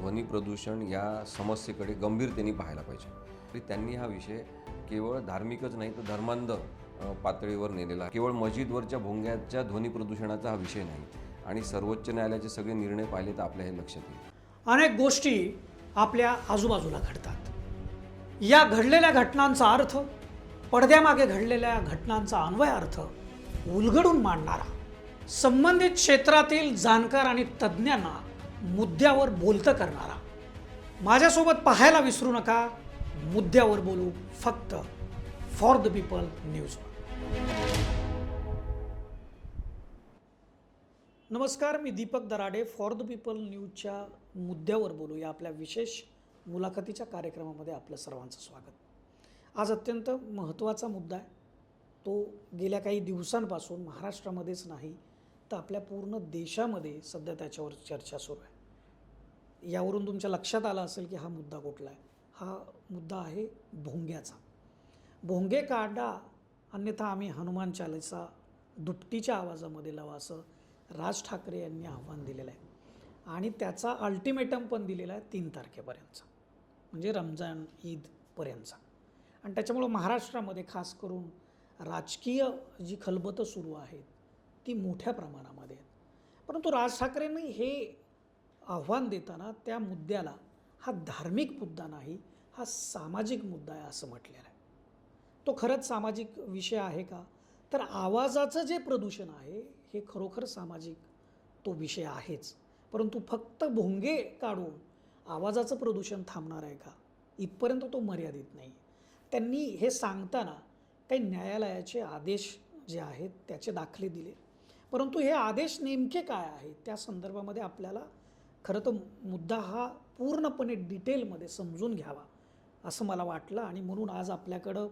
ध्वनी प्रदूषण या समस्येकडे गंभीरतेने पाहायला पाहिजे. तरी त्यांनी हा विषय केवळ धार्मिकच नाही तर धर्मांध पातळीवर नेलेला. केवळ मस्जिदवरच्या भोंग्याच्या ध्वनी प्रदूषणाचा हा विषय नाही आणि सर्वोच्च न्यायालयाचे सगळे निर्णय पाहिले तर आपल्या हे लक्षात येईल. अनेक गोष्टी आपल्या आजूबाजूला घडतात. या घडलेल्या घटनांचा अर्थ, पडद्यामागे घडलेल्या घटनांचा अन्वय अर्थ उलगडून मांडणारा, संबंधित क्षेत्रातील जाणकार आणि तज्ज्ञांना मुद्द्यावर बोलतं करणारा. माझ्यासोबत पाहायला विसरू नका. मुद्द्यावर बोलू, फक्त फॉर द पीपल न्यूज. नमस्कार, मी Deepak Darade. For the people न्यूजच्या मुद्द्यावर बोलू या आपल्या विशेष मुलाखतीच्या कार्यक्रमामध्ये आपलं सर्वांचं स्वागत. आज अत्यंत महत्त्वाचा मुद्दा आहे. तो गेल्या काही दिवसांपासून महाराष्ट्रामध्येच नाही तर आपल्या पूर्ण देशामध्ये सध्या त्याच्यावर चर्चा सुरू आहे. यावरून तुमच्या लक्षात आलं असेल की हा मुद्दा कुठला आहे. हा मुद्दा आहे भोंग्याचा. भोंगे काढा अन्यथा आम्ही हनुमान चालीसा दुपटीच्या आवाजामध्ये लावा, असं राज ठाकरे यांनी आव्हान दिलेलं आहे आणि त्याचा अल्टिमेटम पण दिलेला आहे 3 तारखेपर्यंतचा, म्हणजे रमजान ईदपर्यंतचा. आणि त्याच्यामुळं महाराष्ट्रामध्ये खास करून राजकीय जी खलबतं सुरू आहेत ती मोठ्या प्रमाणामध्ये आहेत. परंतु राज ठाकरेंनी हे आव्हान देताना त्या मुद्द्याला हा धार्मिक मुद्दा नाही, हा सामाजिक मुद्दा आहे असं म्हटलेलं आहे. तो खरंच सामाजिक विषय आहे का? तर आवाजाचं जे प्रदूषण आहे हे खरोखर सामाजिक तो विषय आहेच. परंतु फक्त भोंगे काढून आवाजाचं प्रदूषण थांबणार आहे का? इथपर्यंत तो मर्यादित नाही. त्यांनी हे सांगताना काही न्यायालयाचे आदेश जे आहेत त्याचे दाखले दिले. परंतु हे आदेश नेमके काय आहेत त्या संदर्भामध्ये आपल्याला खरं तर मुद्दा हा पूर्णपणे डिटेलमध्ये समजून घ्यावा असं मला वाटलं. आणि म्हणून आज आपल्याकडं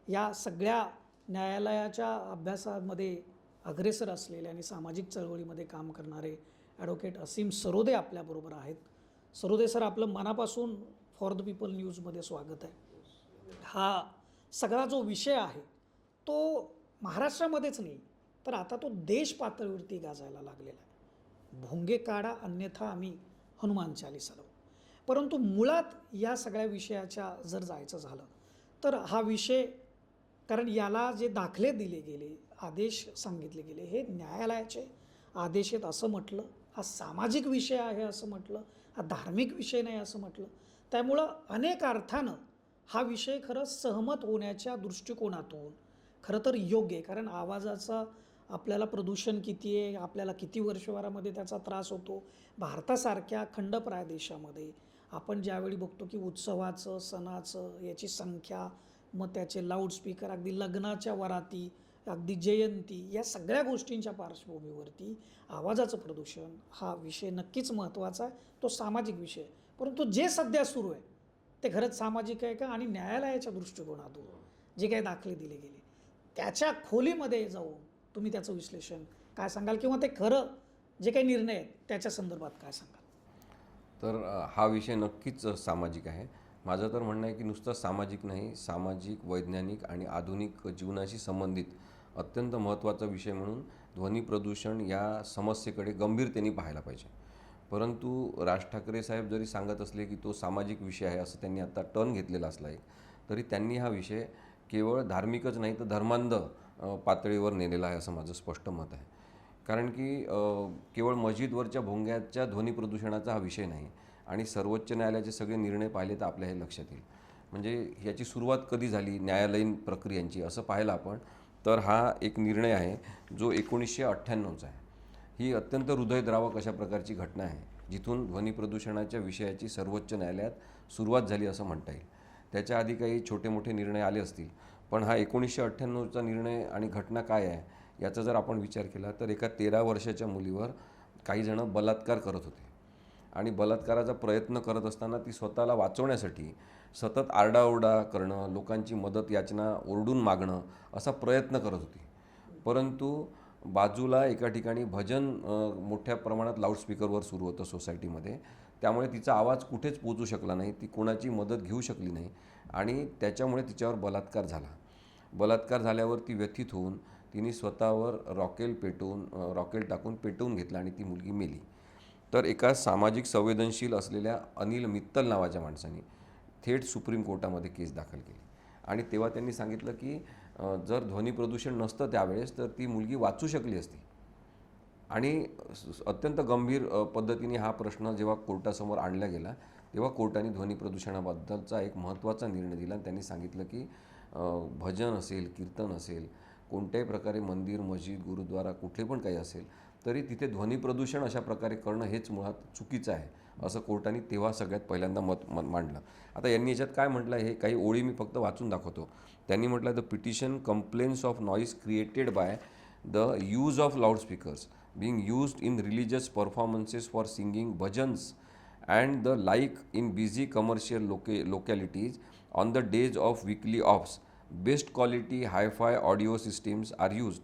या सगळ्या न्यायालयाच्या अभ्यासामध्ये अग्रेसर असलेले आणि सामाजिक चळवळीमध्ये काम करणारे ॲडव्होकेट असीम सरोदे आपल्याबरोबर आहेत. सरोदे सर, आपलं मनापासून फॉर द पीपल न्यूजमध्ये स्वागत आहे. हा सगळा जो विषय आहे तो महाराष्ट्रामध्येच नाही तर आता तो देश पातळीवरती गाजायला लागलेला आहे. भोंगे काढा अन्यथा आम्ही हनुमान चालीसा लावू. परंतु मुळात या सगळ्या विषयाच्या जर जायचं झालं तर हा विषय, कारण याला जे दाखले दिले गेले, आदेश सांगितले गेले, हे न्यायालयाचे आदेश आहेत असं म्हटलं. हा सामाजिक विषय आहे असं म्हटलं, हा धार्मिक विषय नाही असं म्हटलं. त्यामुळं अनेक अर्थानं हा विषय खरं सहमत होण्याच्या दृष्टिकोनातून खरं तर योग्य आहे. कारण आवाजाचा आपल्याला प्रदूषण किती आहे, आपल्याला किती वर्षभरामध्ये त्याचा त्रास होतो. भारतासारख्या खंडप्राय देशामध्ये आपण ज्यावेळी बघतो की उत्सवाचं, सणाचं याची संख्या, मग त्याचे लाऊडस्पीकर, अगदी लग्नाच्या वराती, अगदी जयंती, या सगळ्या गोष्टींच्या पार्श्वभूमीवरती आवाजाचं प्रदूषण हा विषय नक्कीच महत्त्वाचा आहे. तो सामाजिक विषय आहे. परंतु जे सध्या सुरू आहे ते खरंच सामाजिक आहे का? आणि न्यायालयाच्या दृष्टिकोनातून जे काही दाखले दिले गेले त्याच्या खोलीमध्ये जाऊन तुम्ही त्याचं विश्लेषण काय सांगाल, किंवा ते खरं जे काही निर्णय आहेत त्याच्या संदर्भात काय सांगाल? तर हा विषय नक्कीच सामाजिक आहे. माझं तर म्हणणं आहे की नुसतं सामाजिक नाही, सामाजिक, वैज्ञानिक आणि आधुनिक जीवनाशी संबंधित अत्यंत महत्त्वाचा विषय म्हणून ध्वनी प्रदूषण या समस्येकडे गंभीरतेने पाहायला पाहिजे. परंतु राज ठाकरे साहेब जरी सांगत असले की तो सामाजिक विषय आहे असं त्यांनी आता टर्न घेतलेला असला एक, तरी त्यांनी हा विषय केवळ धार्मिकच नाही तर धर्मांध पातळीवर नेलेला आहे असं माझं स्पष्ट मत आहे. कारण की केवळ मस्जिदवरच्या भोंग्याच्या ध्वनी प्रदूषणाचा हा विषय नाही आणि सर्वोच्च न्यायालयाचे सगळे निर्णय पाहिले तर आपल्या हे लक्षात येईल. म्हणजे याची सुरुवात कधी झाली न्यायालयीन प्रक्रियांची असं पाहिलं आपण तर हा एक निर्णय आहे जो 1998चा आहे. ही अत्यंत हृदयद्रावक अशा प्रकारची घटना आहे जिथून ध्वनी प्रदूषणाच्या विषयाची सर्वोच्च न्यायालयात सुरुवात झाली असं म्हणता येईल. त्याच्या आधी काही छोटे मोठे निर्णय आले असतील, पण हा 1998चा निर्णय आणि घटना काय आहे याचा जर आपण विचार केला तर एका 13 वर्षाच्या मुलीवर काही जणं बलात्कार करत होते आणि बलात्काराचा प्रयत्न करत असताना ती स्वतःला वाचवण्यासाठी सतत आरडाओरडा करणं, लोकांची मदत याचना ओरडून मागणं असा प्रयत्न करत होती. परंतु बाजूला एका ठिकाणी भजन मोठ्या प्रमाणात लाऊडस्पीकरवर सुरू होतं सोसायटीमध्ये, त्यामुळे तिचा आवाज कुठेच पोचू शकला नाही, ती कोणाची मदत घेऊ शकली नाही आणि त्याच्यामुळे तिच्यावर बलात्कार झाला. बलात्कार झाल्यावर ती व्यथित होऊन तिने स्वतःवर रॉकेल टाकून पेटवून घेतला आणि ती मुलगी मेली. तर एका सामाजिक संवेदनशील असलेल्या अनिल मित्तल नावाच्या माणसाने थेट सुप्रीम कोर्टामध्ये केस दाखल केली आणि तेव्हा त्यांनी सांगितलं की जर ध्वनी प्रदूषण नसतं त्यावेळेस तर ती मुलगी वाचू शकली असती. आणि अत्यंत गंभीर पद्धतीने हा प्रश्न जेव्हा कोर्टासमोर आणला गेला तेव्हा कोर्टाने ध्वनी प्रदूषणाबद्दलचा एक महत्त्वाचा निर्णय दिला आणि त्यांनी सांगितलं की भजन असेल, कीर्तन असेल, कोणत्याही प्रकारे मंदिर, मस्जिद, गुरुद्वारा कुठले पण काही असेल तरी तिथे ध्वनी प्रदूषण अशा प्रकारे करणं हेच मुळात चुकीचं आहे, असं कोर्टाने तेव्हा सगळ्यात पहिल्यांदा मांडलं. आता यांनी याच्यात काय म्हटलं हे काही ओळी मी फक्त वाचून दाखवतो. त्यांनी म्हटलं the petition complaints of noise created by the use of loudspeakers being used in religious performances for singing bhajans and the like in busy commercial localities on the days of weekly offs. Best quality hi-fi audio systems are used.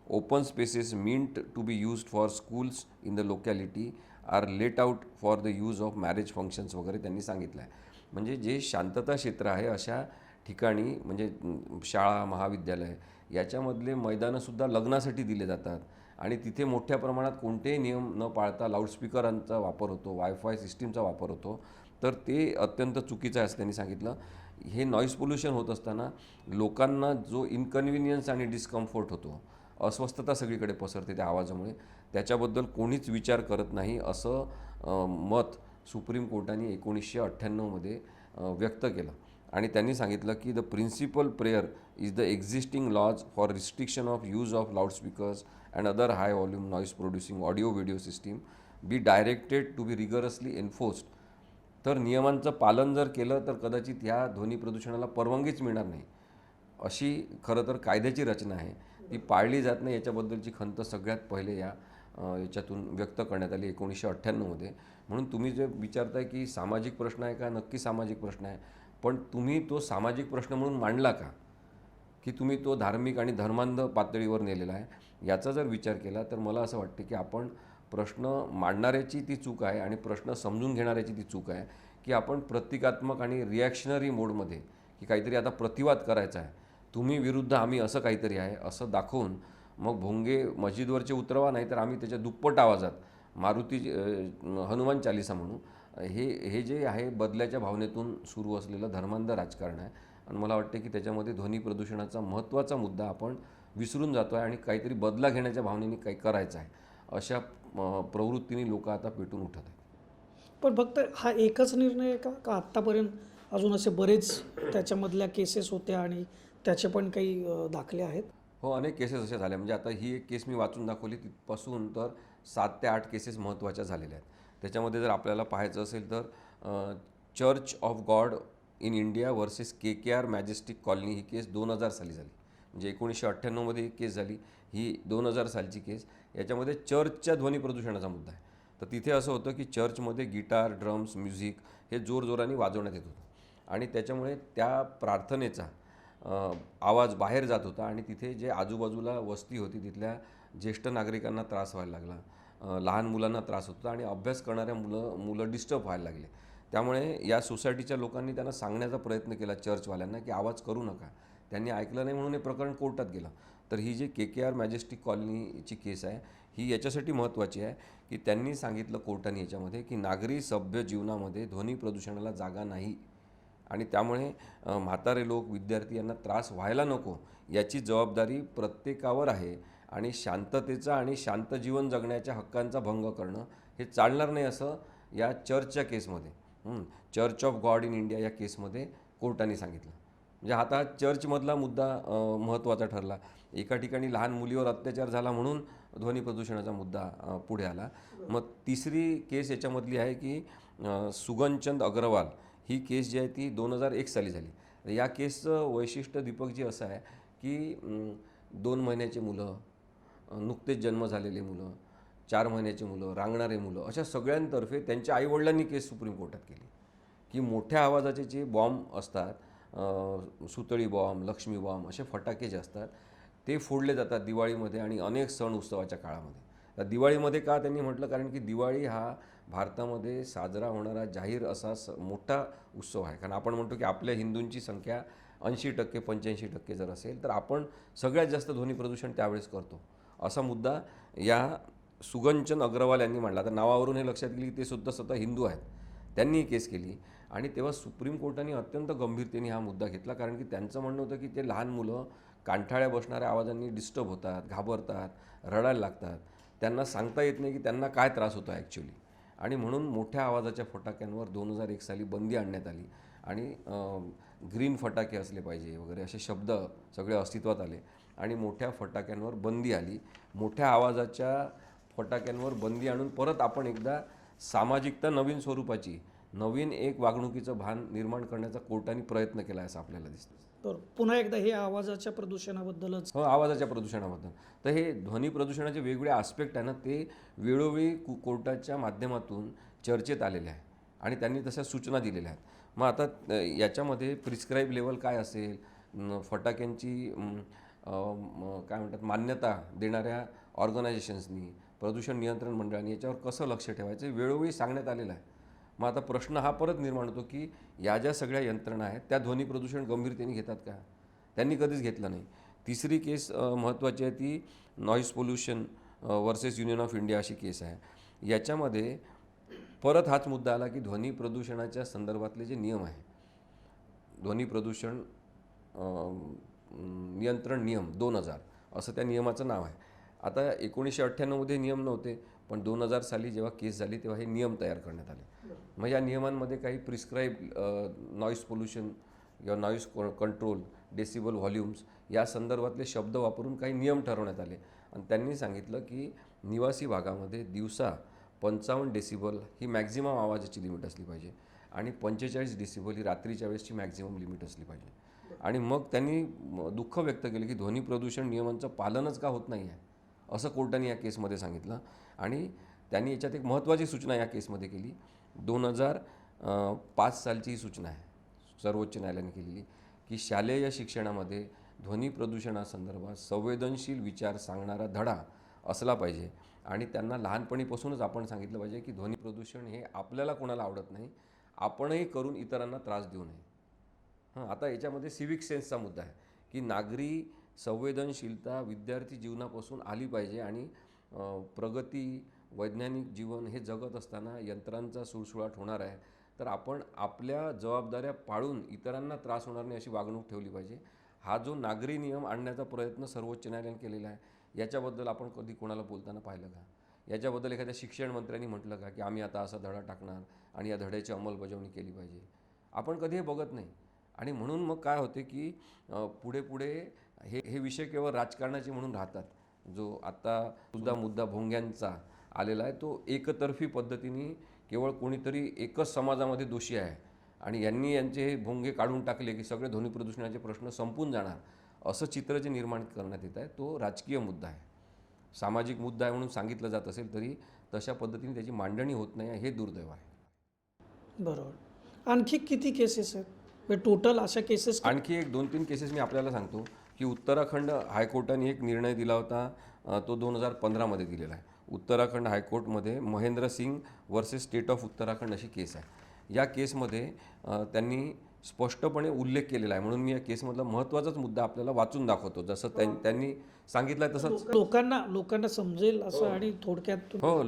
Open spaces meant to be used for schools in the locality are let out for the use of marriage functions वगैरे त्यांनी सांगितलं आहे. म्हणजे जे शांतता क्षेत्र आहे अशा ठिकाणी म्हणजे शाळा, महाविद्यालय याच्यामधले मैदानंसुद्धा लग्नासाठी दिले जातात आणि तिथे मोठ्या प्रमाणात कोणतेही नियम न पाळता लाऊडस्पीकरांचा वापर होतो, वायफाय सिस्टीमचा वापर होतो, तर ते अत्यंत चुकीचं आहे असं त्यांनी सांगितलं. हे नॉईज पोल्युशन होत असताना लोकांना जो इनकन्व्हिनियन्स आणि डिस्कम्फर्ट होतो, अस्वस्थता सगळीकडे पसरते त्या आवाजामुळे, त्याच्याबद्दल कोणीच विचार करत नाही असं मत सुप्रीम कोर्टाने 1998मध्ये व्यक्त केलं. आणि त्यांनी सांगितलं की the principal prayer is the existing laws for restriction of use of loudspeakers and other high volume noise producing audio video system be directed to be rigorously enforced. तर नियमांचं पालन जर केलं तर कदाचित ह्या ध्वनी प्रदूषणाला परवानगीच मिळणार नाही, अशी खरं तर कायद्याची रचना आहे. ती पाळली जात नाही याच्याबद्दलची खंत सगळ्यात पहिले याच्यातून व्यक्त करण्यात आली 1998मध्ये. म्हणून तुम्ही जे विचारताय की सामाजिक प्रश्न आहे का, नक्की सामाजिक प्रश्न आहे, पण तुम्ही तो सामाजिक प्रश्न म्हणून मांडला का, की तुम्ही तो धार्मिक आणि धर्मांध पातळीवर नेलेला आहे, याचा जर विचार केला तर मला असं वाटतं की आपण प्रश्न मांडणाऱ्याची ती चूक आहे आणि प्रश्न समजून घेणाऱ्याची ती चूक आहे की आपण प्रतिकात्मक आणि रिॲक्शनरी मोडमध्ये की काहीतरी आता प्रतिवाद करायचा आहे, तुम्ही विरुद्ध आम्ही असं काहीतरी आहे असं दाखवून मग भोंगे मस्जिदवरचे उतरवा, नाही तर आम्ही त्याच्या दुप्पट आवाजात मारुती हनुमान चालिसा म्हणू. हे जे आहे बदल्याच्या भावनेतून सुरू असलेलं धर्मांध राजकारण आहे आणि मला वाटते की त्याच्यामध्ये ध्वनी प्रदूषणाचा महत्त्वाचा मुद्दा आपण विसरून जातो आहे आणि काहीतरी बदला घेण्याच्या भावनेने काही करायचं आहे अशा प्रवृत्तीने लोक आता पेटून उठत आहेत. पण फक्त हा एकच निर्णय आहे का आत्तापर्यंत अजून असे बरेच त्याच्यामधल्या केसेस होत्या आणि त्याचे पण काही दाखले आहेत? हो, अनेक केसेस अशा झाल्या. म्हणजे आता ही एक केस मी वाचून दाखवली तिथपासून तर 7 ते 8 केसेस महत्त्वाच्या झालेल्या आहेत. त्याच्यामध्ये जर आपल्याला पाहायचं असेल तर church of God in India versus KKR Majestic Colony ही केस 2000 साली झाली. म्हणजे 1998मध्ये एक केस झाली, ही 2000 सालची केस. याच्यामध्ये चर्चच्या ध्वनी प्रदूषणाचा मुद्दा आहे. तर तिथे असं होतं की चर्चमध्ये गिटार, ड्रम्स, म्युझिक हे जोरजोराने वाजवण्यात येत होतं आणि त्याच्यामुळे त्या प्रार्थनेचा आवाज बाहेर जात होता आणि तिथे जे आजूबाजूला वस्ती होती तिथल्या ज्येष्ठ नागरिकांना त्रास व्हायला लागला, लहान मुलांना त्रास होता आणि अभ्यास करणाऱ्या मुलं डिस्टर्ब व्हायला लागले. त्यामुळे या सोसायटीच्या लोकांनी त्यांना सांगण्याचा प्रयत्न केला चर्चवाल्यांना की आवाज करू नका. त्यांनी ऐकलं नाही म्हणून हे प्रकरण कोर्टात गेलं. तर ही जी KKR मॅजेस्टिक कॉलनीची केस आहे ही याच्यासाठी महत्त्वाची आहे की त्यांनी सांगितलं कोर्टाने याच्यामध्ये की नागरी सभ्य जीवनामध्ये ध्वनी प्रदूषणाला जागा नाही आणि त्यामुळे म्हातारे लोक, विद्यार्थी यांना त्रास व्हायला नको याची जबाबदारी प्रत्येकावर आहे आणि शांततेचा आणि शांत जीवन जगण्याच्या हक्कांचा भंग करणं हे चालणार नाही असं या चर्चच्या केसमध्ये church of God in India या केसमध्ये कोर्टाने सांगितलं. म्हणजे आता चर्चमधला मुद्दा महत्त्वाचा ठरला. एका ठिकाणी लहान मुलीवर अत्याचार झाला म्हणून ध्वनी प्रदूषणाचा मुद्दा पुढे आला. मग तिसरी केस याच्यामधली आहे की सुगनचंद अग्रवाल ही केस जी आहे ती 2001 साली झाली. या केसचं वैशिष्ट्य दीपकजी असं आहे की 2 महिन्याची मुलं, नुकतेच जन्म झालेले मुलं, 4 महिन्याची मुलं, रांगणारे मुलं अशा सगळ्यांतर्फे त्यांच्या आईवडिलांनी केस सुप्रीम कोर्टात केली की मोठ्या आवाजाचे जे बॉम्ब असतात, सुतळी बॉम्ब, लक्ष्मी बॉम्ब असे फटाके जे असतात ते फोडले जातात दिवाळीमध्ये आणि अनेक सण उत्सवाच्या काळामध्ये. तर दिवाळीमध्ये का त्यांनी म्हटलं, कारण की दिवाळी हा भारतामध्ये साजरा होणारा जाहीर असा मोठा उत्सव आहे. कारण आपण म्हणतो की आपल्या हिंदूंची संख्या 80% 85% जर असेल तर आपण सगळ्यात जास्त ध्वनी प्रदूषण त्यावेळेस करतो. असा मुद्दा या सुगंचन अग्रवाल यांनी मांडला. आता नावावरून हे लक्षात गेली की ते सुद्धा स्वतः हिंदू आहेत. त्यांनी ही केस केली आणि तेव्हा सुप्रीम कोर्टाने अत्यंत गंभीरतेने हा मुद्दा घेतला, कारण की त्यांचं म्हणणं होतं की ते लहान मुलं कानठाळ्या बसणाऱ्या आवाजांनी डिस्टर्ब होतात, घाबरतात, रडायला लागतात. त्यांना सांगता येत नाही की त्यांना काय त्रास होतो ॲक्च्युली, आणि म्हणून मोठ्या आवाजाच्या फटाक्यांवर 2001 साली बंदी आणण्यात आली आणि ग्रीन फटाके असले पाहिजे वगैरे असे शब्द सगळे अस्तित्वात आले आणि मोठ्या फटाक्यांवर बंदी आली. मोठ्या आवाजाच्या फटाक्यांवर बंदी आणून परत आपण एकदा सामाजिकता नवीन स्वरूपाची, नवीन एक वागणुकीचं भान निर्माण करण्याचा कोर्टाने प्रयत्न केला असं आपल्याला दिसतं. तर पुन्हा एकदा हे आवाजाच्या प्रदूषणाबद्दलच. हो, आवाजाच्या प्रदूषणाबद्दल. तर हे ध्वनी प्रदूषणाचे वेगवेगळे आस्पेक्ट आहे ना, ते वेळोवेळी कोर्टाच्या माध्यमातून चर्चेत आलेले आहे आणि त्यांनी तशा सूचना दिलेल्या आहेत. मग आता याच्यामध्ये प्रिस्क्राईब लेवल काय असेल, फटाक्यांची काय म्हणतात मान्यता देणाऱ्या ऑर्गनायझेशन्सनी, प्रदूषण नियंत्रण मंडळाने याच्यावर कसं लक्ष ठेवायचं हे वेळोवेळी सांगण्यात आलेलं आहे. मग आता प्रश्न हा परत निर्माण होतो की या ज्या सगळ्या यंत्रणा आहेत त्या ध्वनी प्रदूषण गंभीरतेने घेतात का? त्यांनी कधीच घेतलं नाही. तिसरी केस महत्त्वाची आहे ती noise pollution versus union of India अशी केस आहे. याच्यामध्ये परत हाच मुद्दा आला की ध्वनी प्रदूषणाच्या संदर्भातले जे नियम आहे, ध्वनी प्रदूषण नियंत्रण नियम 2000 असं त्या नियमाचं नाव आहे. आता 1998मध्ये नियम नव्हते, पण 2000 साली जेव्हा केस झाली तेव्हा हे नियम तयार करण्यात आले. मग या नियमांमध्ये काही प्रिस्क्राईब नॉईज पोल्युशन किंवा नॉईज कंट्रोल, डेसिबल व्हॉल्यूम्स या संदर्भातले शब्द वापरून काही नियम ठरवण्यात आले आणि त्यांनी सांगितलं की निवासी भागामध्ये दिवसा 55 डेसिबल ही मॅक्झिमम आवाजाची लिमिट असली पाहिजे आणि 45 डेसिबल ही रात्रीच्या वेळेसची मॅक्झिमम लिमिट असली पाहिजे. आणि मग त्यांनी दुःख व्यक्त केलं की ध्वनी प्रदूषण नियमांचं पालनच का होत नाही आहे असं कोर्टाने या केसमध्ये सांगितलं. आणि त्यांनी याच्यात एक महत्त्वाची सूचना या केसमध्ये केली. 2005 सालची ही सूचना आहे सर्वोच्च न्यायालयाने केलेली की शालेय शिक्षणामध्ये ध्वनी प्रदूषणासंदर्भात संवेदनशील विचार सांगणारा धडा असला पाहिजे आणि त्यांना लहानपणीपासूनच आपण सांगितलं पाहिजे की ध्वनी प्रदूषण हे आपल्याला कोणाला आवडत नाही, आपणही करून इतरांना त्रास देऊ नये. आता याच्यामध्ये सिविक सेन्सचा मुद्दा आहे की नागरी संवेदनशीलता विद्यार्थी जीवनापासून आली पाहिजे आणि प्रगती वैज्ञानिक जीवन हे जगत असताना यंत्रांचा सुळसुळाट होणार आहे, तर आपण आपल्या जबाबदाऱ्या पाळून इतरांना त्रास होणार नाही अशी वागणूक ठेवली पाहिजे. हा जो नागरी नियम आणण्याचा प्रयत्न सर्वोच्च न्यायालयाने केलेला आहे, याच्याबद्दल आपण कधी कोणाला बोलताना पाहिलं का? याच्याबद्दल एखाद्या शिक्षण मंत्र्यांनी म्हटलं का की आम्ही आता असा धडा टाकणार आणि या धड्याची अंमलबजावणी केली पाहिजे? आपण कधी हे बघत नाही. आणि म्हणून मग काय होते की पुढे पुढे हे विषय केवळ राजकारणाचे म्हणून राहतात. जो आता सुद्धा मुद्दा भोंग्यांचा आलेला आहे तो एकतर्फी पद्धतीने केवळ कोणीतरी एकच समाजामध्ये दोषी आहे आणि यांचे हे भोंगे काढून टाकले की सगळे ध्वनी प्रदूषणाचे प्रश्न संपून जाणार असं चित्र जे निर्माण करण्यात येत आहे तो राजकीय मुद्दा आहे. सामाजिक मुद्दा आहे म्हणून सांगितलं जात असेल तरी तशा पद्धतीने त्याची मांडणी होत नाही हे दुर्दैव आहे. बरोबर. आणखी किती केसेस आहेत टोटल अशा केसेस? आणखी एक 2-3 केसेस मी आपल्याला सांगतो की उत्तराखंड हायकोर्टाने एक निर्णय दिला होता, तो 2015मध्ये दिलेला आहे. उत्तराखंड हायकोर्टमध्ये Mahendra Singh versus state of Uttarakhand अशी केस आहे. या केसमध्ये त्यांनी स्पष्टपणे उल्लेख केलेला आहे, म्हणून मी या केसमधला महत्त्वाचाच मुद्दा आपल्याला वाचून दाखवतो. जसं त्यांनी सांगितलं आहे तसंच लोकांना समजेल असं आणि थोडक्यात. हो,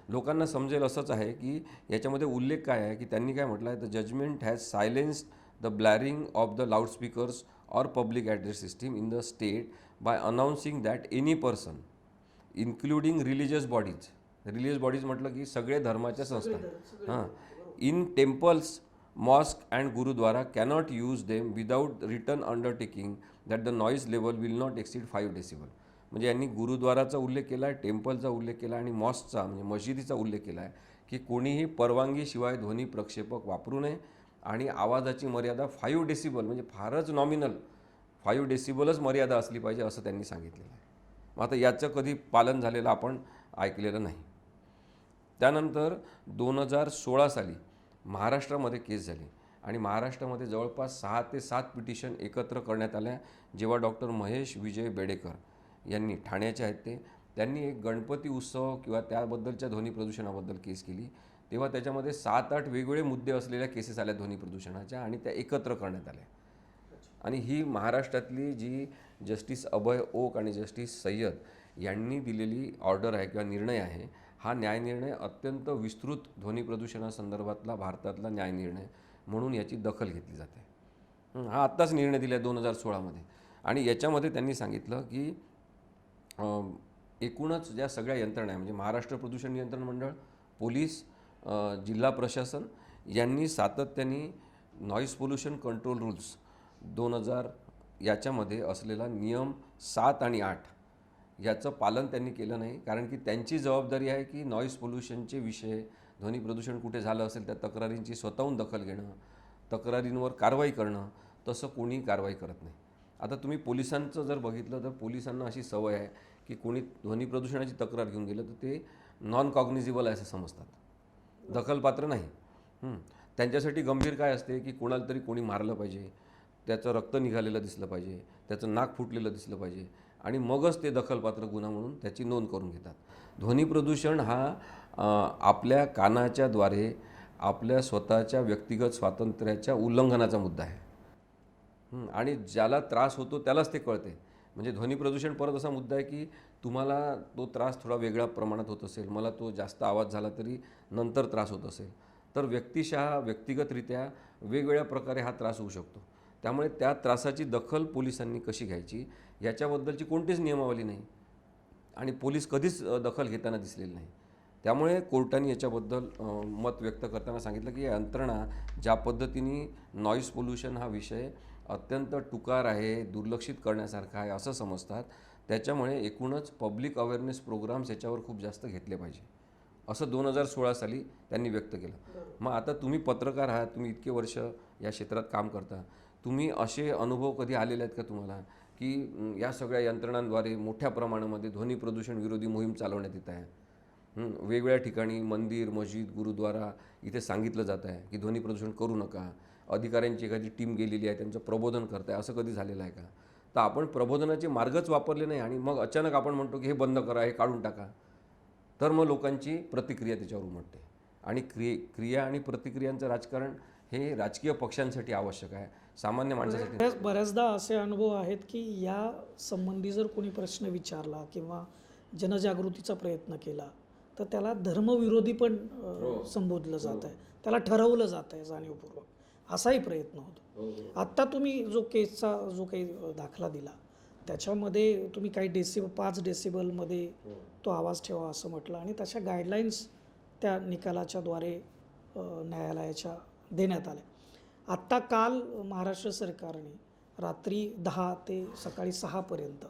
लोकांना समजेल असंच आहे की याच्यामध्ये उल्लेख काय आहे की त्यांनी काय म्हटलं आहे, the judgment has silenced the blaring of the loudspeakers or public address system in the state by announcing that any person including religious bodies म्हटलं की सगळे धर्माच्या संस्था in temples, mosque and gurdwara cannot use them without return undertaking that the noise level will not exceed 5 decibel. म्हणजे यांनी गुरुद्वाराचा उल्लेख केला आहे, टेम्पलचा उल्लेख केला आणि मॉस्कचा म्हणजे मशिदीचा उल्लेख केला आहे की कोणीही परवानगीशिवाय ध्वनी प्रक्षेपक वापरू नये आणि आवाजाची मर्यादा 5 डेसिबल म्हणजे फारच नॉमिनल 5 डेसिबलच मर्यादा असली पाहिजे असं त्यांनी सांगितलेलं आहे. मग आता याचं कधी पालन झालेलं आपण ऐकलेलं नाही. त्यानंतर 2016 साली महाराष्ट्रामध्ये केस झाली आणि महाराष्ट्रामध्ये जवळपास 6 ते 7 पिटिशन एकत्र करण्यात आल्या. जेव्हा डॉक्टर महेश विजय बेडेकर यांनी ठाण्याचे आहेत त्यांनी एक गणपती उत्सव किंवा त्याबद्दलच्या ध्वनी प्रदूषणाबद्दल केस केली, तेव्हा त्याच्यामध्ये 7-8 वेगवेगळे मुद्दे असलेल्या केसेस आल्या ध्वनी प्रदूषणाच्या आणि त्या एकत्र करण्यात आल्या. आणि ही महाराष्ट्रातली जी जस्टिस अभय ओक आणि जस्टिस सय्यद यांनी दिलेली ऑर्डर आहे किंवा निर्णय आहे, हा न्यायनिर्णय अत्यंत विस्तृत ध्वनी प्रदूषणासंदर्भातला भारतातला न्यायनिर्णय म्हणून याची दखल घेतली जाते. हा आत्ताच निर्णय दिला आहे 2016मध्ये. आणि याच्यामध्ये त्यांनी सांगितलं की एकूणच ज्या सगळ्या यंत्रणा आहे, म्हणजे महाराष्ट्र प्रदूषण नियंत्रण मंडळ, पोलीस, जिल्हा प्रशासन यांनी सातत्याने नॉईज पोल्युशन कंट्रोल रूल्स 2000 याच्यामध्ये असलेला नियम 7 आणि 8 याचं पालन त्यांनी केलं नाही. कारण की त्यांची जबाबदारी आहे की नॉईज पोल्युशनचे विषय, ध्वनी प्रदूषण कुठे झालं असेल त्या तक्रारींची स्वतःहून दखल घेणं, तक्रारींवर कारवाई करणं. तसं कोणी कारवाई करत नाही. आता तुम्ही पोलिसांचं जर बघितलं तर पोलिसांना अशी सवय आहे की कोणी ध्वनी प्रदूषणाची तक्रार घेऊन गेलं तर ते नॉन कॉग्निजिबल आहे असं समजतात, दखलपात्र नाही. त्यांच्यासाठी गंभीर काय असते की कोणाला तरी कोणी मारलं पाहिजे, त्याचं रक्त निघालेलं दिसलं पाहिजे, त्याचं नाक फुटलेलं दिसलं पाहिजे आणि मगच ते दखलपात्र गुन्हा म्हणून त्याची नोंद करून घेतात. ध्वनी प्रदूषण हा आपल्या कानाच्याद्वारे आपल्या स्वतःच्या व्यक्तिगत स्वातंत्र्याच्या उल्लंघनाचा मुद्दा आहे. आणि ज्याला त्रास होतो त्यालाच ते कळते. म्हणजे ध्वनी प्रदूषण परत असा मुद्दा आहे की तुम्हाला तो त्रास थोडा वेगळ्या प्रमाणात होत असेल, मला तो जास्त आवाज झाला तरी नंतर त्रास होत असेल, तर व्यक्तिशः व्यक्तिगतरित्या वेगवेगळ्या प्रकारे हा त्रास होऊ शकतो. त्यामुळे त्या त्रासाची दखल पोलिसांनी कशी घ्यायची याच्याबद्दलची कोणतीच नियमावली नाही आणि पोलीस कधीच दखल घेताना दिसलेली नाही. त्यामुळे कोर्टाने याच्याबद्दल मत व्यक्त करताना सांगितलं की यंत्रणा ज्या पद्धतीने नॉईज पोल्युशन हा विषय अत्यंत टुकार आहे, दुर्लक्षित करण्यासारखा आहे असं समजतात, त्याच्यामुळे एकूणच पब्लिक अवेअरनेस प्रोग्राम्स याच्यावर खूप जास्त घेतले पाहिजे असं 2016 साली त्यांनी व्यक्त केलं. मग आता तुम्ही पत्रकार आहात, तुम्ही इतके वर्ष या क्षेत्रात काम करता, तुम्ही असे अनुभव कधी आलेले आहेत का तुम्हाला की या सगळ्या यंत्रणांद्वारे मोठ्या प्रमाणामध्ये ध्वनी प्रदूषण विरोधी मोहीम चालवण्यात येत आहे? वेगवेगळ्या ठिकाणी मंदिर, मस्जिद, गुरुद्वारा इथे सांगितलं जात आहे की ध्वनी प्रदूषण करू नका. अधिकाऱ्यांची एखादी टीम गेलेली आहे, त्यांचं प्रबोधन करत आहे, असं कधी झालेलं आहे का? तर आपण प्रबोधनाचे मार्गच वापरले नाही आणि मग अचानक आपण म्हणतो की हे बंद करा, हे काढून टाका, तर मग लोकांची प्रतिक्रिया त्याच्यावर उमटते. आणि क्रिया आणि प्रतिक्रियांचं राजकारण हे राजकीय पक्षांसाठी आवश्यक आहे, सामान्य माणसासाठी. बऱ्याचदा असे अनुभव आहेत की या संबंधी जर कोणी प्रश्न विचारला किंवा जनजागृतीचा प्रयत्न केला तर त्याला धर्मविरोधी पण संबोधलं जात आहे, त्याला ठरवलं जात आहे जाणीवपूर्वक, असाही प्रयत्न होतो. आत्ता तुम्ही जो केसचा जो काही दाखला दिला त्याच्यामध्ये तुम्ही काही 5 डेसिबलमध्ये तो आवाज ठेवा असं म्हटलं आणि तशा गाईडलाईन्स त्या निकालाच्याद्वारे न्यायालयाच्या देण्यात आल्या. आत्ता काल महाराष्ट्र सरकारने रात्री 10 ते सकाळी 6पर्यंत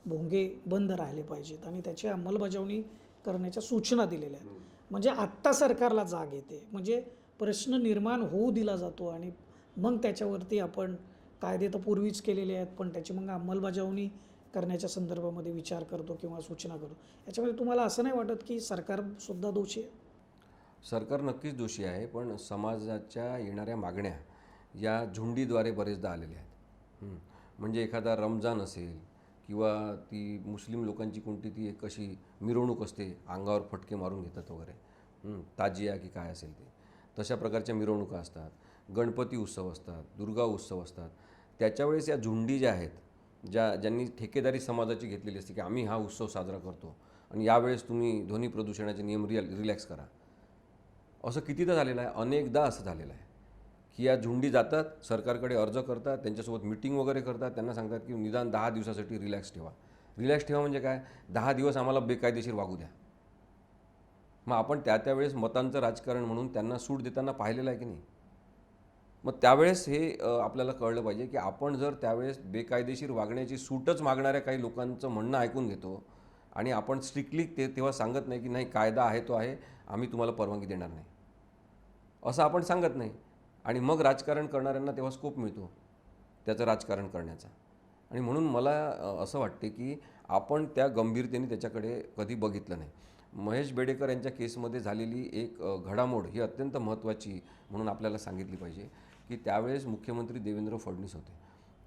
भोंगे बंद राहिले पाहिजेत आणि त्याची अंमलबजावणी करण्याच्या सूचना दिलेल्या आहेत. म्हणजे आत्ता सरकारला जाग येते, म्हणजे प्रश्न निर्माण होऊ दिला जातो आणि मग त्याच्यावरती आपण कायदे तर पूर्वीच केलेले आहेत पण त्याची मग अंमलबजावणी करण्याच्या संदर्भामध्ये विचार करतो किंवा सूचना करतो. याच्यामध्ये तुम्हाला असं नाही वाटत की सरकारसुद्धा दोषी आहे? सरकार नक्कीच दोषी आहे, पण समाजाच्या येणाऱ्या मागण्या या झुंडीद्वारे बरेचदा आलेल्या आहेत. म्हणजे एखादा रमजान असेल किंवा ती मुस्लिम लोकांची कोणती ती एक अशी मिरवणूक असते, अंगावर फटके मारून घेतात वगैरे, ताजिया की काय असेल ते, तशा प्रकारच्या मिरवणुका असतात. गणपती उत्सव असतात, दुर्गा उत्सव असतात. त्याच्यावेळेस या झुंडी ज्या आहेत, ज्यांनी ठेकेदारी समाजाची घेतलेली असते की आम्ही हा उत्सव साजरा करतो आणि यावेळेस तुम्ही ध्वनी प्रदूषणाचे नियम रिलॅक्स करा, असं कितीदा झालेलं आहे. अनेकदा असं झालेलं आहे की या झुंडी जातात, सरकारकडे अर्ज करतात, त्यांच्यासोबत मिटिंग वगैरे करतात, त्यांना सांगतात की निदान 10 दिवसासाठी रिलॅक्स ठेवा. रिलॅक्स ठेवा म्हणजे काय, 10 दिवस आम्हाला बेकायदेशीर वागू द्या. मग आपण त्यावेळेस मतांचं राजकारण म्हणून त्यांना सूट देताना पाहिलेलं आहे की नाही? मग त्यावेळेस हे आपल्याला कळलं पाहिजे की आपण जर त्यावेळेस बेकायदेशीर वागण्याची सूटच मागणाऱ्या काही लोकांचं म्हणणं ऐकून घेतो आणि आपण स्ट्रिक्टली तेव्हा सांगत नाही की नाही कायदा आहे तो आहे, आम्ही तुम्हाला परवानगी देणार नाही, असं आपण सांगत नाही. आणि मग राजकारण करणाऱ्यांना तेव्हा स्कोप मिळतो त्याचं राजकारण करण्याचा. आणि म्हणून मला असं वाटते की आपण त्या गंभीरतेने त्याच्याकडे कधी बघितलं नाही. महेश बेडेकर यांच्या केसमध्ये झालेली एक घडामोड ही अत्यंत महत्त्वाची म्हणून आपल्याला सांगितली पाहिजे की त्यावेळेस मुख्यमंत्री देवेंद्र फडणवीस होते.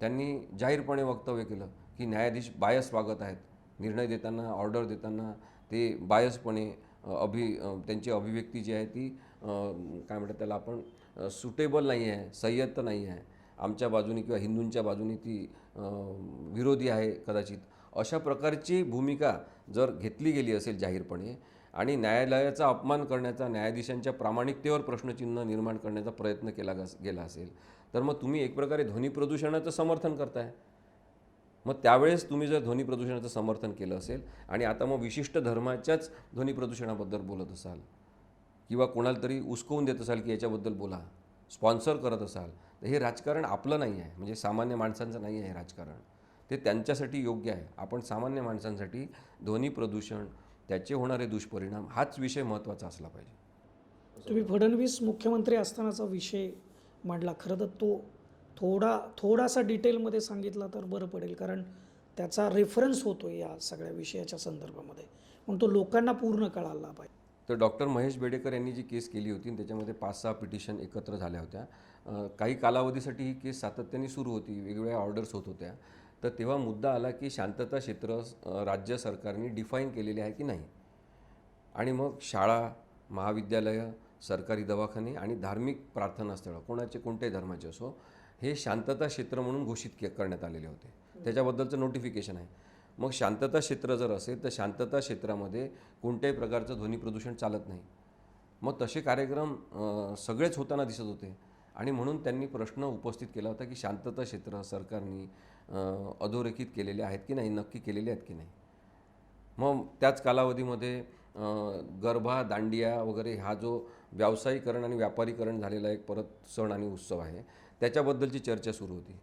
त्यांनी जाहीरपणे वक्तव्य केलं की न्यायाधीश बायस वागत आहेत, निर्णय देताना, ऑर्डर देताना ते बायसपणे त्यांची अभिव्यक्ती जी आहे ती काय म्हणतात त्याला आपण सुटेबल नाही आहे, संयत नाही आहे, आमच्या बाजूने किंवा हिंदूंच्या बाजूने ती विरोधी आहे कदाचित, अशा प्रकारची भूमिका जर घेतली गेली असेल जाहीरपणे आणि न्यायालयाचा अपमान करण्याचा, न्यायाधीशांच्या प्रामाणिकतेवर प्रश्नचिन्ह निर्माण करण्याचा प्रयत्न केला गेला असेल, तर मग तुम्ही एक प्रकारे ध्वनी प्रदूषणाचं समर्थन करताय. मग त्यावेळेस तुम्ही जर ध्वनी प्रदूषणाचं समर्थन केलं असेल आणि आता मग विशिष्ट धर्माच्याच ध्वनी प्रदूषणाबद्दल बोलत असाल किंवा कोणाला तरी उस्कवून देत असाल की याच्याबद्दल बोला, स्पॉन्सर करत असाल, तर हे राजकारण आपलं नाही आहे, म्हणजे सामान्य माणसांचं नाही आहे हे राजकारण. ते त्यांच्यासाठी योग्य आहे. आपण सामान्य माणसांसाठी ध्वनी प्रदूषण, त्याचे होणारे दुष्परिणाम हाच विषय महत्त्वाचा असला पाहिजे. तुम्ही फडणवीस मुख्यमंत्री असतानाचा विषय मांडला. खरं तर तो थोडासा डिटेलमध्ये सांगितला तर बरं पडेल, कारण त्याचा रेफरन्स होतो या सगळ्या विषयाच्या संदर्भामध्ये, पण तो लोकांना पूर्ण कळायला पाहिजे. तर डॉक्टर महेश बेडेकर यांनी जी केस केली होती त्याच्यामध्ये 5-6 पिटिशन एकत्र झाल्या होत्या. काही कालावधीसाठी ही केस सातत्याने सुरू होती, वेगवेगळ्या ऑर्डर्स होत होत्या. तर तेव्हा मुद्दा आला की शांतता क्षेत्र राज्य सरकारने डिफाईन केलेले आहे की नाही. आणि मग शाळा, महाविद्यालयं, सरकारी दवाखाने आणि धार्मिक प्रार्थनास्थळं, कोणत्याही धर्माचे असो, हे शांतता क्षेत्र म्हणून घोषित करण्यात आलेले होते. त्याच्याबद्दलचं नोटिफिकेशन आहे. मग शांतता क्षेत्र जर असेल तर शांतता क्षेत्रामध्ये कोणत्याही प्रकारचं ध्वनी प्रदूषण चालत नाही. मग तसे कार्यक्रम सगळेच होताना दिसत होते आणि म्हणून त्यांनी प्रश्न उपस्थित केला होता की शांतता क्षेत्र सरकारने अधोरेखित केलेले आहेत की नाही, नक्की केलेले आहेत की नाही. मग त्याच कालावधीमध्ये गरबा, दांडिया वगैरे हा जो व्यावसायीकरण आणि व्यापारीकरण झालेला एक परत सण आणि उत्सव आहे, त्याच्याबद्दलची चर्चा सुरू होती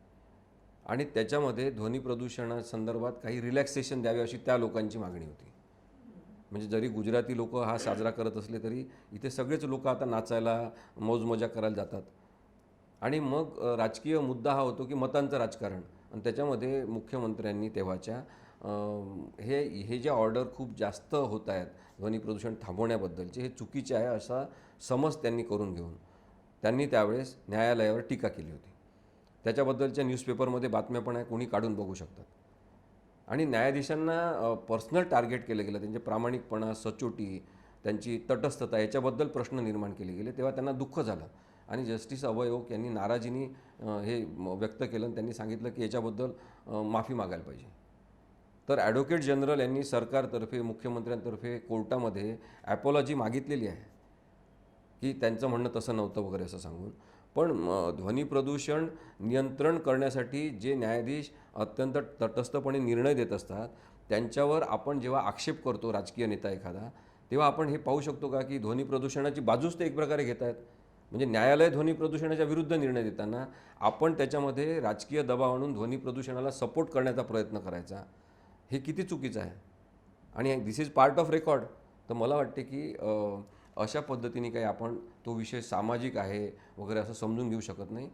आणि त्याच्यामध्ये ध्वनी प्रदूषणासंदर्भात काही रिलॅक्सेशन द्यावे अशी त्या लोकांची मागणी होती. म्हणजे जरी गुजराती लोक हा साजरा करत असले तरी इथे सगळेच लोक आता नाचायला, मौजमजा करायला जातात. आणि मग राजकीय मुद्दा हा होतो की मतांचं राजकारण, आणि त्याच्यामध्ये मुख्यमंत्र्यांनी तेव्हाच्या हे जे ऑर्डर खूप जास्त होत आहेत ध्वनी प्रदूषण थांबवण्याबद्दलचे, हे चुकीचे आहे असा समज त्यांनी करून घेऊन त्यांनी त्यावेळेस न्यायालयावर टीका केली होती. त्याच्याबद्दलच्या न्यूजपेपरमध्ये बातम्या पण आहे, कोणी काढून बघू शकतात. आणि न्यायाधीशांना पर्सनल टार्गेट केलं गेलं, त्यांचे प्रामाणिकपणा, सचोटी, त्यांची तटस्थता याच्याबद्दल प्रश्न निर्माण केले गेले. तेव्हा त्यांना दुःख झालं आणि जस्टिस अभय ओक यांनी नाराजीने हे व्यक्त केलं आणि त्यांनी सांगितलं की याच्याबद्दल माफी मागायला पाहिजे. तर ॲडव्होकेट जनरल यांनी सरकारतर्फे, मुख्यमंत्र्यांतर्फे कोर्टामध्ये ॲपॉलॉजी मागितलेली आहे की त्यांचं म्हणणं तसं नव्हतं वगैरे असं सांगून. पण ध्वनी प्रदूषण नियंत्रण करण्यासाठी जे न्यायाधीश अत्यंत तटस्थपणे निर्णय देत असतात, त्यांच्यावर आपण जेव्हा आक्षेप करतो राजकीय नेता एखादा, तेव्हा आपण हे पाहू शकतो का की ध्वनी प्रदूषणाची बाजूच ते एक प्रकारे घेत आहेत. म्हणजे न्यायालय ध्वनी प्रदूषणाच्या विरुद्ध निर्णय देताना आपण त्याच्यामध्ये राजकीय दबाव आणून ध्वनी प्रदूषणाला सपोर्ट करण्याचा प्रयत्न करायचा, हे किती चुकीचं आहे. आणि दिस इज पार्ट ऑफ रेकॉर्ड. तर मला वाटते की अशा पद्धतीने काही आपण तो विषय सामाजिक आहे वगैरे असं समजून घेऊ शकत नाही.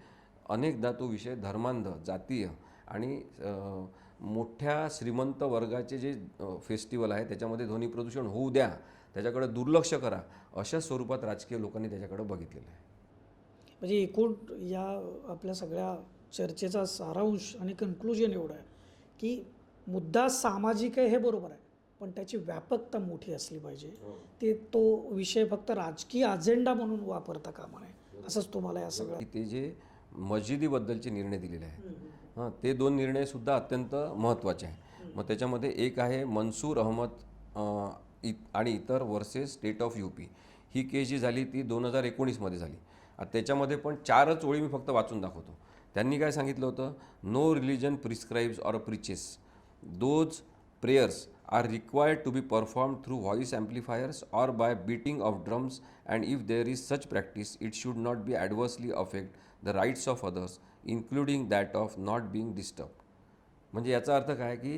अनेकदा तो विषय धर्मांध, जातीय आणि मोठ्या श्रीमंत वर्गाचे जे फेस्टिवल आहे त्याच्यामध्ये ध्वनी प्रदूषण होऊ द्या, त्याच्याकडे दुर्लक्ष करा, अशा स्वरूपात राजकीय लोकांनी त्याच्याकडे बघितलेलं आहे. म्हणजे एकूण या आपल्या सगळ्या चर्चेचा सारांश आणि कन्क्लुजन एवढं आहे की मुद्दा सामाजिक आहे हे बरोबर आहे, पण त्याची व्यापकता मोठी असली पाहिजे. तो विषय फक्त राजकीय अजेंडा म्हणून वापरता कामा नये, असंच तुम्हाला या सगळ्या. ते जे मस्जिदीबद्दलचे निर्णय दिलेले आहेत, ते 2 निर्णयसुद्धा अत्यंत महत्त्वाचे आहे. मग त्याच्यामध्ये एक आहे मनसूर अहमद आणि इतर वर्सेस स्टेट ऑफ UP. ही केस जी झाली ती 2019मध्ये झाली. त्याच्यामध्ये पण 4च ओळी मी फक्त वाचून दाखवतो. त्यांनी काय सांगितलं होतं, no religion prescribes or preaches those prayers are required to be performed through voice amplifiers or by beating of drums, and if there is such practice it should not be adversely affect the rights of others including that of not being disturbed. म्हणजे याचा अर्थ काय की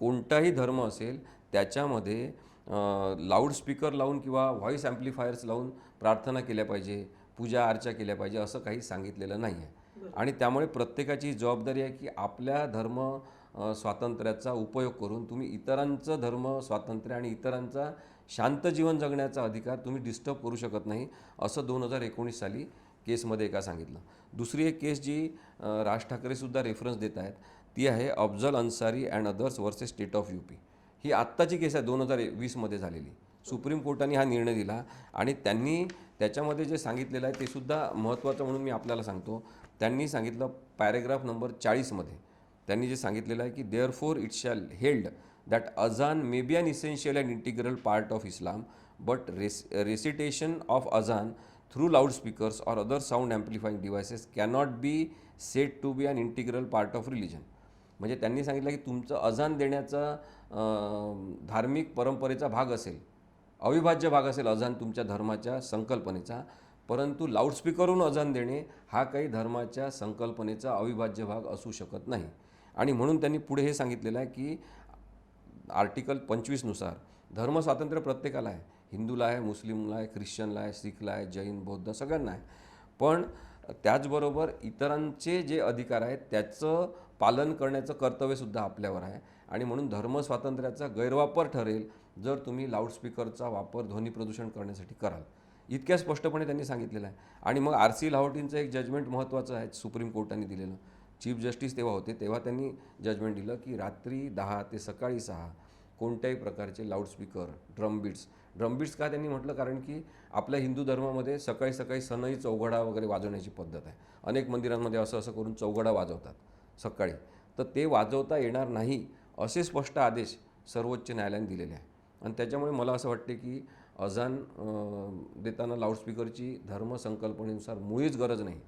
कोणताही धर्म असेल त्याच्यामध्ये loudspeaker लावून किंवा व्हॉइस ॲम्प्लिफायर्स लावून प्रार्थना केल्या पाहिजे, पूजा अर्चा केल्या पाहिजे असं काही सांगितलेलं नाही आहे. आणि त्यामुळे प्रत्येकाची जबाबदारी आहे की आपल्या धर्म स्वातंत्र्याचा उपयोग करून तुम्ही इतरांचं धर्म स्वातंत्र्य आणि इतरांचा शांत जीवन जगण्याचा अधिकार तुम्ही डिस्टर्ब करू शकत नाही, असं 2019 साली केसमध्ये एका सांगितलं. दुसरी एक केस जी राज ठाकरेसुद्धा रेफरन्स देत आहेत ती आहे Afzal Ansari and others versus state of UP. ही आत्ताची केस आहे 2020मध्ये झालेली. सुप्रीम कोर्टाने हा निर्णय दिला आणि त्यांनी त्याच्यामध्ये जे सांगितलेलं आहे ते सुद्धा महत्त्वाचं म्हणून मी आपल्याला सांगतो. त्यांनी सांगितलं पॅरेग्राफ नंबर 40मध्ये त्यांनी जे सांगितलेलं आहे की therefore it shall held that azan may be an essential and integral part of Islam but recitation of azan through loudspeakers or other sound amplifying devices cannot be said to be an integral part of religion. म्हणजे त्यांनी सांगितलं की तुमचं अजान देण्याचा धार्मिक परंपरेचा भाग असेल, अविभाज्य भाग असेल अजान तुमच्या धर्माच्या संकल्पनेचा, परंतु लाऊडस्पीकरवरून अजान देणे हा काही धर्माच्या संकल्पनेचा अविभाज्य भाग असू शकत नाही. आणि म्हणून त्यांनी पुढे हे सांगितलेलं आहे की आर्टिकल 25नुसार धर्मस्वातंत्र्य प्रत्येकाला आहे, हिंदूला आहे, मुस्लिमला आहे, ख्रिश्चनला आहे, सिखला आहे, जैन, बौद्ध सगळ्यांना आहे. पण त्याचबरोबर इतरांचे जे अधिकार आहेत त्याचं पालन करण्याचं कर्तव्यसुद्धा आपल्यावर आहे. आणि म्हणून धर्मस्वातंत्र्याचा गैरवापर ठरेल जर तुम्ही लाऊडस्पीकरचा वापर ध्वनी प्रदूषण करण्यासाठी कराल, इतक्या स्पष्टपणे त्यांनी सांगितलेलं आहे. आणि मग RC लाहोटींचं एक जजमेंट महत्त्वाचं आहे सुप्रीम कोर्टाने दिलेलं. चीफ जस्टिस तेव्हा होते, तेव्हा त्यांनी जजमेंट दिलं की रात्री 10 ते सकाळी 6 कोणत्याही प्रकारचे लाऊडस्पीकर, ड्रमबीट्स का त्यांनी म्हटलं, कारण की आपल्या हिंदू धर्मामध्ये सकाळी सकाळी सनई चौघडा वगैरे वाजवण्याची पद्धत आहे. अनेक मंदिरांमध्ये असं असं करून चौघडा वाजवतात सकाळी, तर ते वाजवता येणार नाही असे स्पष्ट आदेश सर्वोच्च न्यायालयाने दिलेले आहे. आणि त्याच्यामुळे मला असं वाटते की अजान देताना लाऊडस्पीकरची धर्मसंकल्पनेनुसार मुळीच गरज नाही,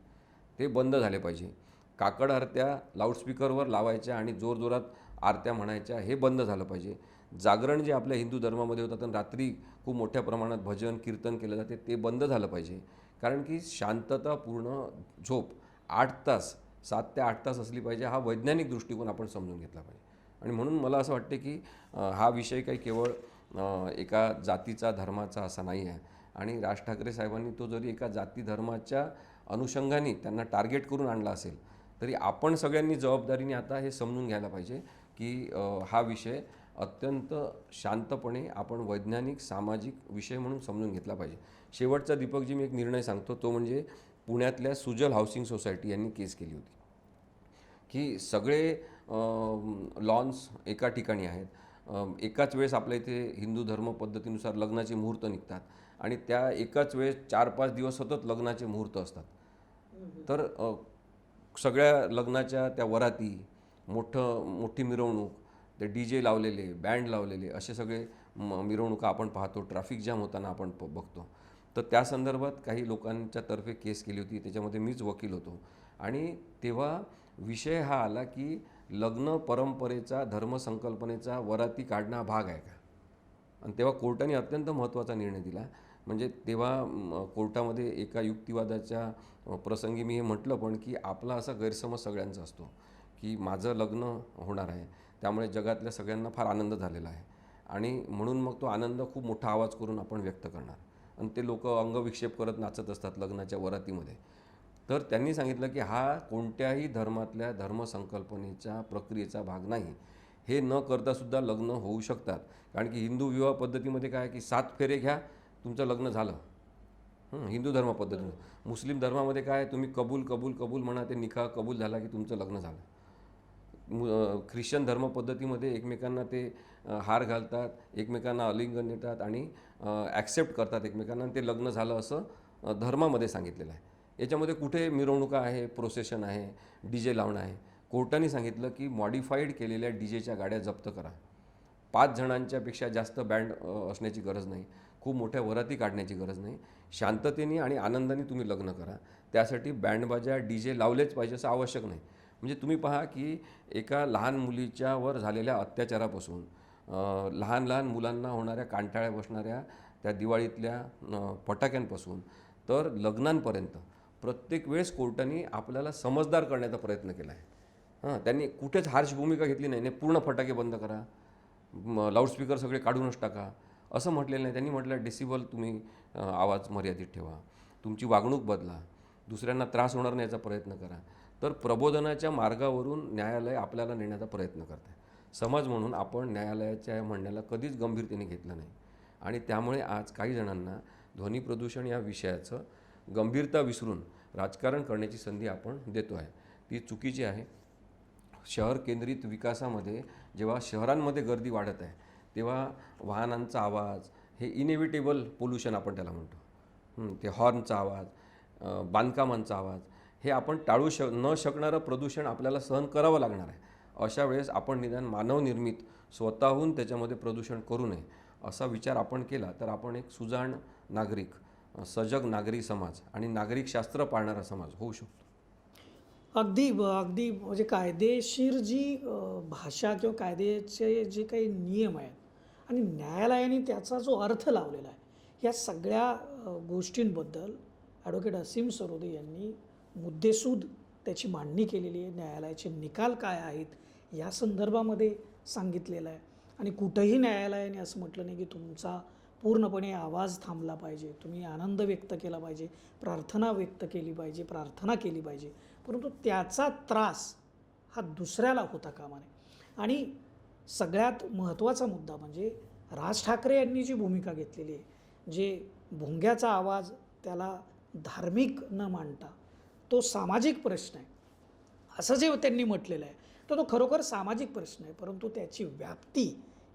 ते बंद झाले पाहिजे. काकड आरत्या लाऊडस्पीकरवर लावायच्या आणि जोरजोरात आरत्या म्हणायच्या हे बंद झालं पाहिजे. जागरण जे आपल्या हिंदू धर्मामध्ये होतात आणि रात्री खूप मोठ्या प्रमाणात भजन कीर्तन केलं जाते ते बंद झालं पाहिजे. कारण की शांततापूर्ण झोप 8 तास 7 ते 8 तास असली पाहिजे, हा वैज्ञानिक दृष्टिकोन आपण समजून घेतला पाहिजे. आणि म्हणून मला असं वाटते की हा विषय काही केवळ एका जातीचा धर्माचा असा नाही आहे. आणि राज ठाकरे साहेबांनी तो जरी एका जाती धर्माच्या अनुषंगाने त्यांना टार्गेट करून आणला असेल तरी आपण सगळ्यांनी जबाबदारीने आता हे समजून घ्यायला पाहिजे की हा विषय अत्यंत शांतपणे आपण वैज्ञानिक सामाजिक विषय म्हणून समजून घेतला पाहिजे. शेवटचा दीपकजी मी एक निर्णय सांगतो, तो म्हणजे पुण्यातल्या सुजल हाऊसिंग सोसायटी यांनी केस केली होती की सगळे लॉन्स एका ठिकाणी आहेत, एकाच वेळेस आपल्या इथे हिंदू धर्म पद्धतीनुसार लग्नाचे मुहूर्त निघतात आणि त्या एकाच वेळेस 4-5 दिवस सतत लग्नाचे मुहूर्त असतात. तर सगळ्या लग्नाच्या त्या वराती, मोठी मिरवणूक, ते DJ लावलेले, बँड लावलेले, असे सगळे मिरवणुका आपण पाहतो, ट्रॅफिक जाम होताना आपण बघतो. तर त्या संदर्भात काही लोकांच्या तर्फे केस केली होती, त्याच्यामध्ये मीच वकील होतो. आणि तेव्हा विषय हा आला की लग्न परंपरेचा, धर्मसंकल्पनेचा वराती काढणं हा भाग आहे का. आणि तेव्हा कोर्टाने अत्यंत महत्त्वाचा निर्णय दिला. म्हणजे तेव्हा कोर्टामध्ये एका युक्तिवादाच्या प्रसंगी मी हे म्हटलं पण की आपला असा गैरसमज सगळ्यांचा असतो की माझं लग्न होणार आहे त्यामुळे जगातल्या सगळ्यांना फार आनंद झालेला आहे आणि म्हणून मग तो आनंद खूप मोठा आवाज करून आपण व्यक्त करणार आणि ते लोक अंगविक्षेप करत नाचत असतात लग्नाच्या वरातीमध्ये. तर त्यांनी सांगितलं की हा कोणत्याही धर्मातल्या धर्मसंकल्पनेच्या प्रक्रियेचा भाग नाही. हे न करतासुद्धा लग्न होऊ शकतात. कारण की हिंदू विवाह पद्धतीमध्ये काय की 7 फेरे घ्या तुमचं लग्न झालं, हिंदू धर्म पद्धतीने. मुस्लिम धर्मामध्ये काय, तुम्ही कबूल कबूल कबूल म्हणा, ते निकाह कबूल झाला की तुमचं लग्न झालं. ख्रिश्चन धर्म पद्धतीमध्ये एकमेकांना ते हार घालतात, एकमेकांना आलिंगन देतात आणि ॲक्सेप्ट करतात एकमेकांना आणि ते लग्न झालं असं धर्मामध्ये सांगितलेलं आहे. याच्यामध्ये कुठे मिरवणुका आहे, प्रोसेशन आहे, DJ लावणं आहे. कोर्टाने सांगितलं की मॉडिफाईड केलेल्या DJच्या गाड्या जप्त करा. 5 जणांच्यापेक्षा जास्त बँड असण्याची गरज नाही, खूप मोठ्या वराती काढण्याची गरज नाही. शांततेने आणि आनंदाने तुम्ही लग्न करा. त्यासाठी बँडबाजा DJ लावलेच पाहिजे असं आवश्यक नाही. म्हणजे तुम्ही पहा की एका लहान मुलीच्यावर झालेल्या अत्याचारापासून लहान लहान मुलांना होणाऱ्या कांटाळ्या बसणाऱ्या त्या दिवाळीतल्या फटाक्यांपासून तर लग्नांपर्यंत प्रत्येक वेळेस कोर्टाने आपल्याला समजदार करण्याचा प्रयत्न केला आहे. त्यांनी कुठेच हार्श भूमिका घेतली नाही. पूर्ण फटाके बंद करा, लाऊडस्पीकर सगळे काढूनच टाका असं म्हटलेलं नाही. त्यांनी म्हटलं डेसिबल तुम्ही आवाज मर्यादित ठेवा, तुमची वागणूक बदला, दुसऱ्यांना त्रास होणार नाही याचा प्रयत्न करा. तर प्रबोधनाच्या मार्गावरून न्यायालय आपल्याला नेण्याचा प्रयत्न करत आहे. समाज म्हणून आपण न्यायालयाच्या या म्हणण्याला कधीच गंभीरतेने घेतलं नाही आणि त्यामुळे आज काही जणांना ध्वनी प्रदूषण या विषयाचं गंभीरता विसरून राजकारण करण्याची संधी आपण देतो आहे. ती चुकीची आहे. शहर केंद्रित विकासामध्ये जेव्हा शहरांमध्ये गर्दी वाढत आहे तेव्हा वाहनांचा आवाज, हे इनेव्हिटेबल पोल्युशन आपण त्याला म्हणतो, ते हॉर्नचा आवाज, बांधकामांचा आवाज, हे आपण टाळू न शकणारं प्रदूषण आपल्याला सहन करावं लागणार आहे. अशा वेळेस आपण निदान मानवनिर्मित स्वतःहून त्याच्यामध्ये प्रदूषण करू नये असा विचार आपण केला तर आपण एक सुजाण नागरिक, सजग नागरी समाज आणि नागरिक शास्त्र पाळणारा समाज होऊ शकतो. अगदी म्हणजे कायदेशीर जी भाषा किंवा कायद्याचे जे काही नियम आहेत आणि न्यायालयाने त्याचा जो अर्थ लावलेला आहे, या सगळ्या गोष्टींबद्दल ॲडव्होकेट असीम सरोदे यांनी मुद्देसूद त्याची मांडणी केलेली आहे. न्यायालयाचे निकाल काय आहेत या संदर्भामध्ये सांगितलेलं आहे. आणि कुठंही न्यायालयाने असं म्हटलं नाही की तुमचा पूर्णपणे आवाज थांबला पाहिजे, तुम्ही आनंद व्यक्त केला पाहिजे, प्रार्थना व्यक्त केली पाहिजे, प्रार्थना केली पाहिजे, परंतु त्याचा त्रास हा दुसऱ्याला होता कामा नये. आणि सगळ्यात महत्त्वाचा मुद्दा म्हणजे राज ठाकरे यांनी जी भूमिका घेतलेली आहे, जे भोंग्याचा आवाज त्याला धार्मिक न मांडता तो सामाजिक प्रश्न आहे असं जे त्यांनी म्हटलेलं आहे, तर तो खरोखर सामाजिक प्रश्न आहे, परंतु त्याची व्याप्ती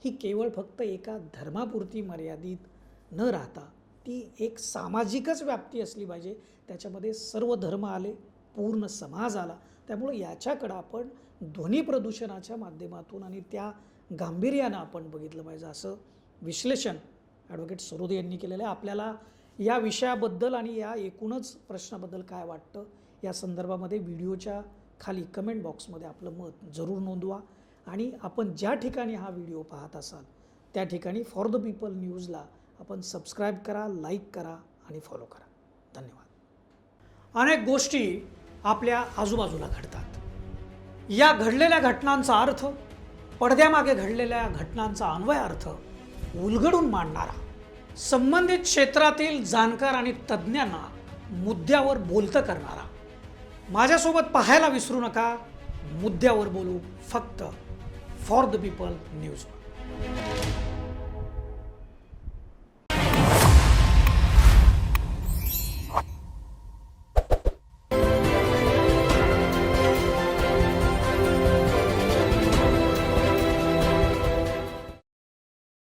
ही केवळ फक्त एका धर्मापुरती मर्यादित न राहता ती एक सामाजिकच व्याप्ती असली पाहिजे. त्याच्यामध्ये सर्व धर्म आले, पूर्ण समाज आला. त्यामुळं याच्याकडं आपण ध्वनी प्रदूषणाच्या माध्यमातून आणि त्या गांभीर्यानं आपण बघितलं पाहिजे असं विश्लेषण ॲडव्होकेट सरोदे यांनी केलेलं आहे. आपल्याला या विषयाबद्दल आणि या एकूणच प्रश्नाबद्दल काय वाटतं या संदर्भामध्ये व्हिडिओच्या खाली कमेंट बॉक्समध्ये आपलं मत जरूर नोंदवा. आणि आपण ज्या ठिकाणी हा व्हिडिओ पाहत असाल त्या ठिकाणी फॉर द पीपल न्यूजला आपण सबस्क्राईब करा, लाईक करा आणि फॉलो करा. धन्यवाद. अनेक गोष्टी आपल्या आजूबाजूला घडतात. या घडलेल्या घटनांचा अर्थ, पडद्यामागे घडलेल्या घटनांचा अन्वय अर्थ उलगडून मांडणारा, संबंधित क्षेत्रातील जाणकार आणि तज्ज्ञांना मुद्द्यावर बोलतं करणारा. माझ्यासोबत पाहायला विसरू नका. मुद्द्यावर बोलू, फक्त फॉर द पीपल न्यूज.